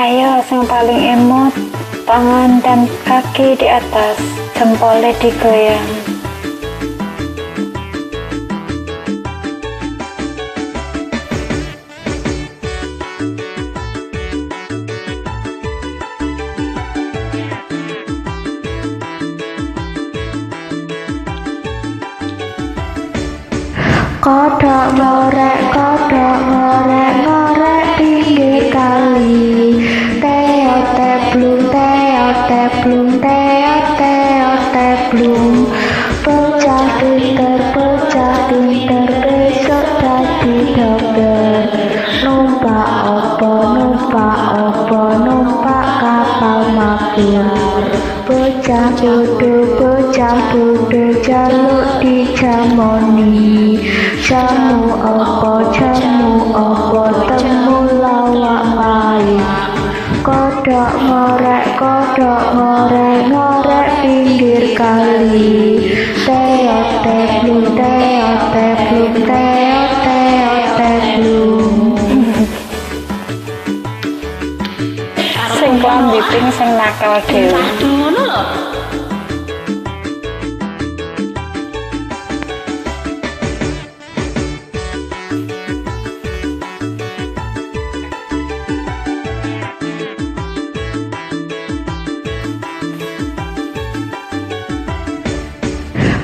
Ayo, yang paling imut, tangan dan kaki di atas, jempolnya digoyang. Kodok ngorek ngorek pinggir kali. Teote blum Bocah pinter besok dadi dokter. Numpak opo numpak kapal mabur. Bocah bodoh jaluk dijamoni. Jamu opo temu lawak pahit. Kodok ngorek pinggir kali. Teote blum Sing klambi pink sing nakal dhewe.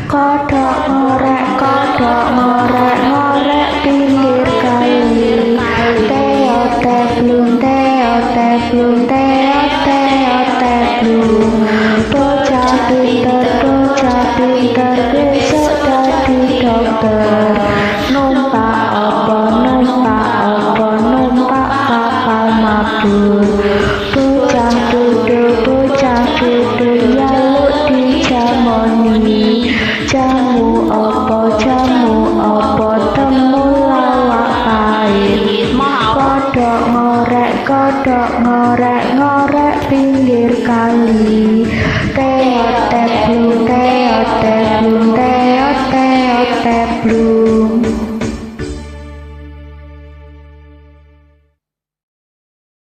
Kodok ngorek pinggir kali. Teote blum Bocah pinter besok dadi dokter. Numpak opo numpak kapal mabur. Bocah bodoh jaluk dijamoni. Jamu opo temu lawak pahit. Kodok ngorek pinggir kali. Teote blum